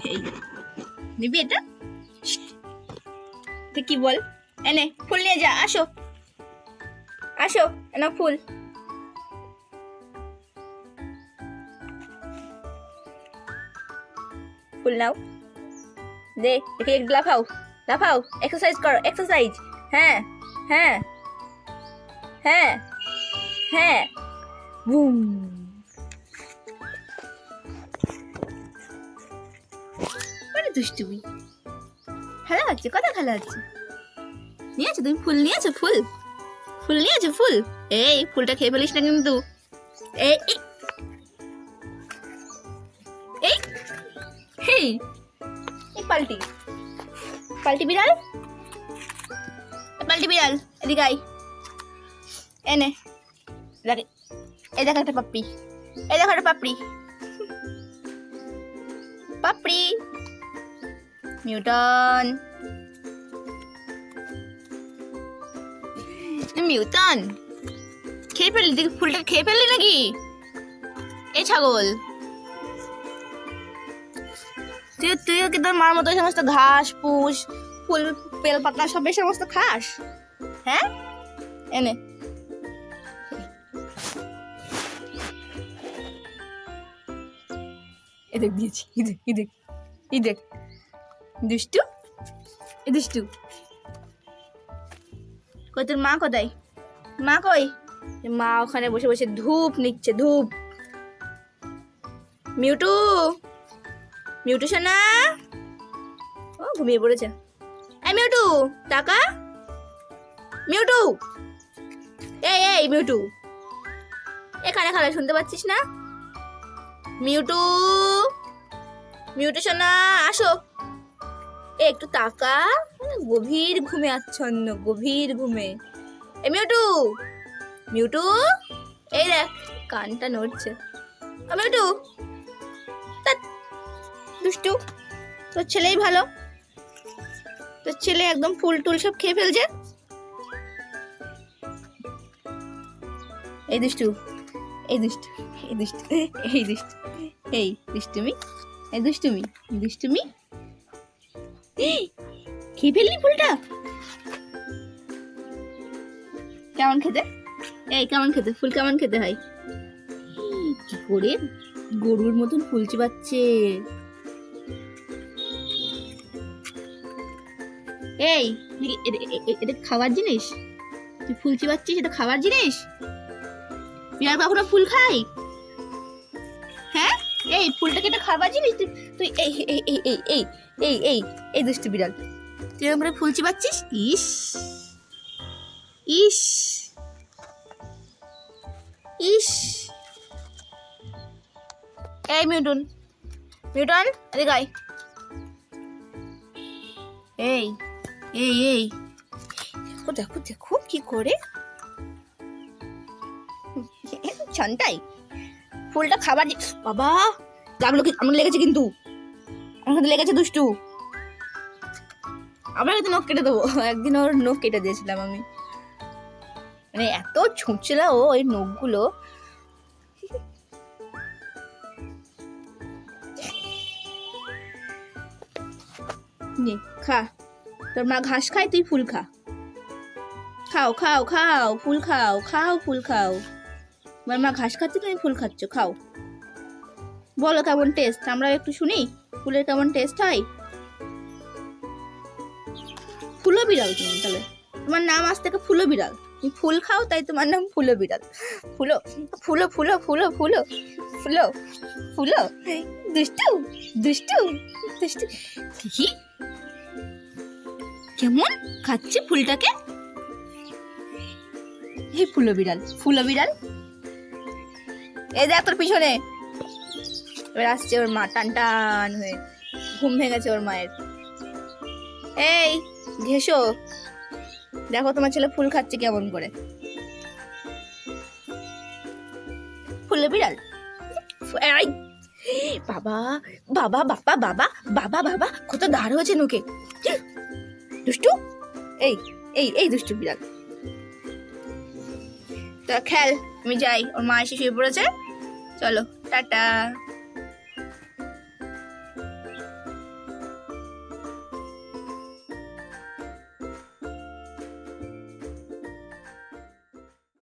এই নিবি এটা? কি বল, এনে ফুল নিয়ে যা। আসো আসো, এনা ফুল। ফুল নাও, দে দেখে একটু লাফাও লাফাও, এক্সারসাইজ করো এক্সারসাইজ। হ্যাঁ হ্যাঁ হ্যাঁ হ্যাঁ, বুম। মানে দুষ্টুমি খেলা হচ্ছে, কথা খেলা হচ্ছে। নিয়েছো তুমি ফুল, নিয়েছো ফুল, ফুল নিয়েছো ফুল। এই ফুলটা খেয়ে ফেলিস না কিন্তু। এই এই এই এই পাল্টি পাল্টি বিড়াল, পাল্টি বিড়াল এদিকে আয়। এনে লাগে, এই দেখো একটা পাপড়ি, এই দেখো একটা পাপড়ি, পাপড়ি নিউটন। নিউটন খেয়ে ফেললি, দেখি ফুলটা খেয়ে ফেললি নাকি? এই ছাগল, তুইও কি তোর মার মতো সমস্ত ঘাস পুষ ফুল বেল পাতা সব এই সমস্ত খাস? হ্যাঁ, এনে এদেখ দিয়েছি, ইদেখ ইদেখ ইদেখ, দুষ্টু এ দুষ্টু। কই তোর মা কোথায়? মা কই? মা ওখানে বসে বসে ধূপ নিচ্ছে, ধূপ। মিউটু, মিউটু সোনা, ও ঘুমিয়ে পড়েছে। এই মিউটু টাকা, মিউটু, এই এই মিউটু, এখানে খালে শুনতে পাচ্ছিস না? মিউটু, মিউটু সোনা আসো, একটু টাকা। গভীর ঘুমে আচ্ছন্ন, গভীর ঘুমে। এই মিউটু, মিউটু, এই দেখ কানটা নড়ছে। মিউটু, দুষ্টু, তোর ছেলেই ভালো, তোর ছেলে একদম ফুল টুল সব খেয়ে ফেলছে। এই দুষ্টু, এই দুষ্টু, এই দুষ্টু, এই দুষ্টু, এই দুষ্টুমি, এই দুষ্টুমি, দুষ্টুমি, খেয়ে ফেললি ফুলটা? কেমন খেতে? এই কেমন খেতে? ফুল কেমন খেতে হয়? কি করে গরুর মতন ফুল চিবাচ্ছে। এই এটা খাবার জিনিস? তুই ফুল চিবাচ্ছিস, এটা খাবার জিনিস? বিড়াল কখনো ফুল খাই? হ্যাঁ, এই ফুলটাকে এটা খাবার জিনিস? তুই এই এই এই এই এই এই এই এই দুষ্টু বিড়াল, তুই এরকম করে ফুল চিবাচ্ছিস? ইস ইস ইস। এই মিউটন, মিউটন এদিকে আয়। এই এই এই দেখো দেখো কি করে ছানটাই ফুলটা খাবার। বাবা লাগলো, কি আমার লেগেছে কিন্তু, আমার সাথে লেগেছে দুষ্টু। আবার হয়তো নখ কেটে দেবো। একদিন ওর নখ কেটে দিয়েছিলাম আমি, মানে এত ছুঁচছিল ও ওই নখগুলো। খা, তোর মা ঘাস খায়, তুই ফুল খা। খাও খাও খাও ফুল খাও, খাও ফুল খাও। আমার মা ঘাস খাচ্ছে, তুমি ফুল খাচ্ছ, খাও। বলো কেমন টেস্ট, আমরা একটু শুনি ফুলের কেমন টেস্ট হয়। ফুলো বিড়াল তুমি, তাহলে তোমার নাম আজ থেকে ফুলো বিড়াল। তুমি ফুল খাও তাই তোমার নাম ফুলো বিড়াল। ফুলো ফুলো ফুলো ফুলো ফুলো ফুলো ফুলো, দুষ্টু দুষ্টু দুষ্টু। কি কেমন খাচ্ছে ফুলটাকে? এই ফুলো বিড়াল, ফুলো বিড়াল। এই দেখ তোর পিছনে এবার আসছে ওর মা, টান টান হয়ে ঘুম ভেঙেছে ওর মায়ের। এই ঘেসো, দেখো তোমার ছেলে ফুল খাচ্ছে কেমন করে। ফুলো বিড়াল, বাবা বাবা বাবা বাবা বাবা বাবা, কত ধার হয়েছে নোকে। দুষ্টু, এই এই এই দুষ্টু বিড়াল, তা খেল, আমি যাই, ওর মা এসে শুয়ে পড়েছে। চলো টাটা।